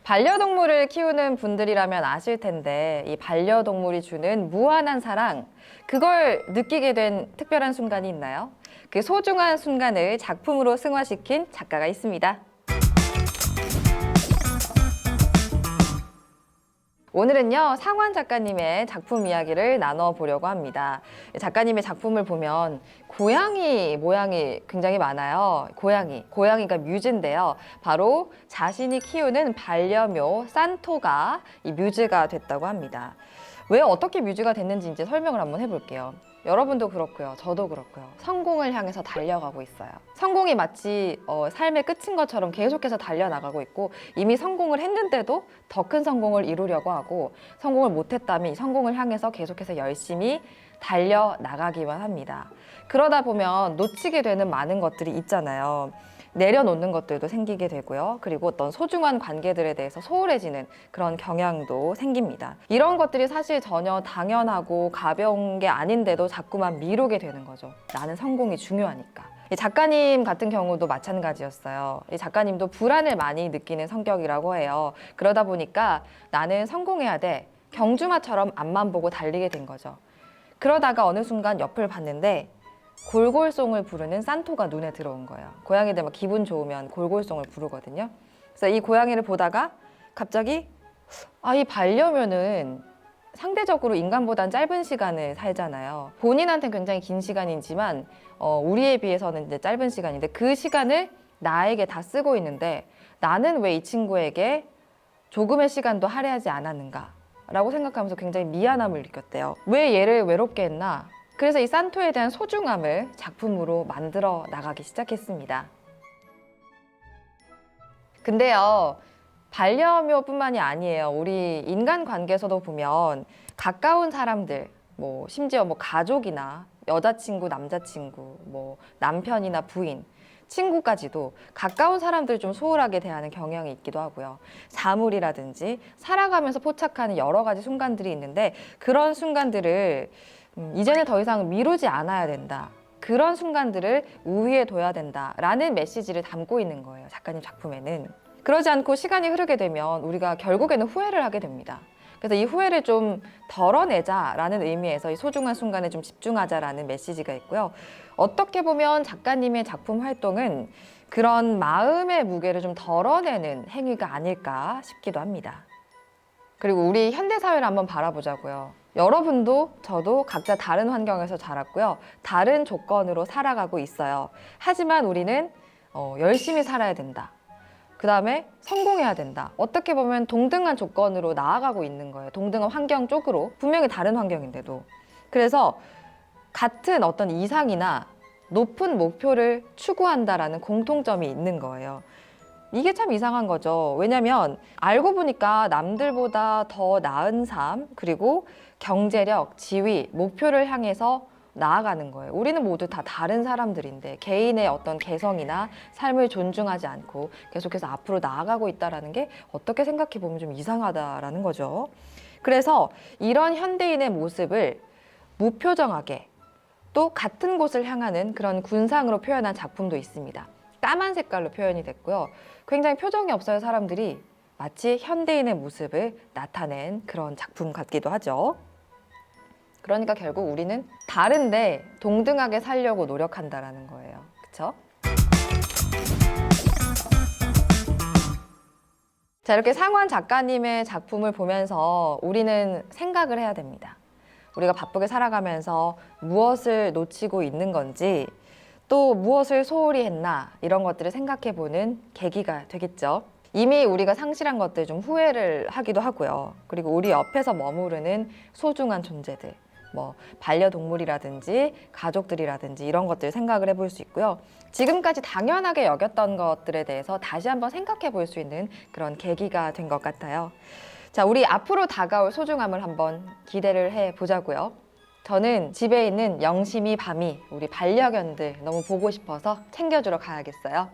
반려동물을 키우는 분들이라면 아실 텐데 이 반려동물이 주는 무한한 사랑, 그걸 느끼게 된 특별한 순간이 있나요? 그 소중한 순간을 작품으로 승화시킨 작가가 있습니다. 오늘은요, 상환 작가님의 작품 이야기를 나눠보려고 합니다. 작가님의 작품을 보면 고양이 모양이 굉장히 많아요. 고양이가 뮤즈인데요. 바로 자신이 키우는 반려묘 산토가 이 뮤즈가 됐다고 합니다. 왜 어떻게 뮤즈가 됐는지 이제 설명을 한번 해볼게요. 여러분도 그렇고요. 저도 그렇고요. 성공을 향해서 달려가고 있어요. 성공이 마치 삶의 끝인 것처럼 계속해서 달려나가고 있고, 이미 성공을 했는데도 더 큰 성공을 이루려고 하고, 성공을 못했다면 이 성공을 향해서 계속해서 열심히 달려나가기만 합니다. 그러다 보면 놓치게 되는 많은 것들이 있잖아요. 내려놓는 것들도 생기게 되고요. 그리고 어떤 소중한 관계들에 대해서 소홀해지는 그런 경향도 생깁니다. 이런 것들이 사실 전혀 당연하고 가벼운 게 아닌데도 자꾸만 미루게 되는 거죠. 나는 성공이 중요하니까. 이 작가님 같은 경우도 마찬가지였어요. 이 작가님도 불안을 많이 느끼는 성격이라고 해요. 그러다 보니까 나는 성공해야 돼. 경주마처럼 앞만 보고 달리게 된 거죠. 그러다가 어느 순간 옆을 봤는데 골골송을 부르는 산토가 눈에 들어온 거예요. 고양이들 막 기분 좋으면 골골송을 부르거든요. 그래서 이 고양이를 보다가 갑자기 이 반려묘는 상대적으로 인간보단 짧은 시간을 살잖아요. 본인한테는 굉장히 긴 시간이지만 우리에 비해서는 이제 짧은 시간인데 그 시간을 나에게 다 쓰고 있는데 나는 왜 이 친구에게 조금의 시간도 할애하지 않았는가 라고 생각하면서 굉장히 미안함을 느꼈대요. 왜 얘를 외롭게 했나? 그래서 이 산토에 대한 소중함을 작품으로 만들어 나가기 시작했습니다. 근데요, 반려묘뿐만이 아니에요. 우리 인간관계에서도 보면 가까운 사람들, 심지어 가족이나 여자친구, 남자친구, 남편이나 부인, 친구까지도 가까운 사람들 좀 소홀하게 대하는 경향이 있기도 하고요. 사물이라든지 살아가면서 포착하는 여러 가지 순간들이 있는데 그런 순간들을 이제는 더 이상 미루지 않아야 된다. 그런 순간들을 우위에 둬야 된다라는 메시지를 담고 있는 거예요. 작가님 작품에는. 그러지 않고 시간이 흐르게 되면 우리가 결국에는 후회를 하게 됩니다. 그래서 이 후회를 좀 덜어내자라는 의미에서 이 소중한 순간에 좀 집중하자라는 메시지가 있고요. 어떻게 보면 작가님의 작품 활동은 그런 마음의 무게를 좀 덜어내는 행위가 아닐까 싶기도 합니다. 그리고 우리 현대사회를 한번 바라보자고요. 여러분도 저도 각자 다른 환경에서 자랐고요. 다른 조건으로 살아가고 있어요. 하지만 우리는 열심히 살아야 된다. 그 다음에 성공해야 된다. 어떻게 보면 동등한 조건으로 나아가고 있는 거예요. 동등한 환경 쪽으로. 분명히 다른 환경인데도. 그래서 같은 어떤 이상이나 높은 목표를 추구한다라는 공통점이 있는 거예요. 이게 참 이상한 거죠. 왜냐면 알고 보니까 남들보다 더 나은 삶, 그리고 경제력, 지위, 목표를 향해서 나아가는 거예요. 우리는 모두 다 다른 사람들인데 개인의 어떤 개성이나 삶을 존중하지 않고 계속해서 앞으로 나아가고 있다는 게 어떻게 생각해 보면 좀 이상하다라는 거죠. 그래서 이런 현대인의 모습을 무표정하게 또 같은 곳을 향하는 그런 군상으로 표현한 작품도 있습니다. 까만 색깔로 표현이 됐고요. 굉장히 표정이 없어요. 사람들이 마치 현대인의 모습을 나타낸 그런 작품 같기도 하죠. 그러니까 결국 우리는 다른데 동등하게 살려고 노력한다라는 거예요. 그렇죠? 자, 이렇게 상환 작가님의 작품을 보면서 우리는 생각을 해야 됩니다. 우리가 바쁘게 살아가면서 무엇을 놓치고 있는 건지, 또 무엇을 소홀히 했나, 이런 것들을 생각해보는 계기가 되겠죠. 이미 우리가 상실한 것들 좀 후회를 하기도 하고요. 그리고 우리 옆에서 머무르는 소중한 존재들, 반려동물이라든지 가족들이라든지 이런 것들 생각을 해볼 수 있고요. 지금까지 당연하게 여겼던 것들에 대해서 다시 한번 생각해 볼 수 있는 그런 계기가 된 것 같아요. 자, 우리 앞으로 다가올 소중함을 한번 기대를 해보자고요. 저는 집에 있는 영심이, 밤이, 우리 반려견들 너무 보고 싶어서 챙겨주러 가야겠어요.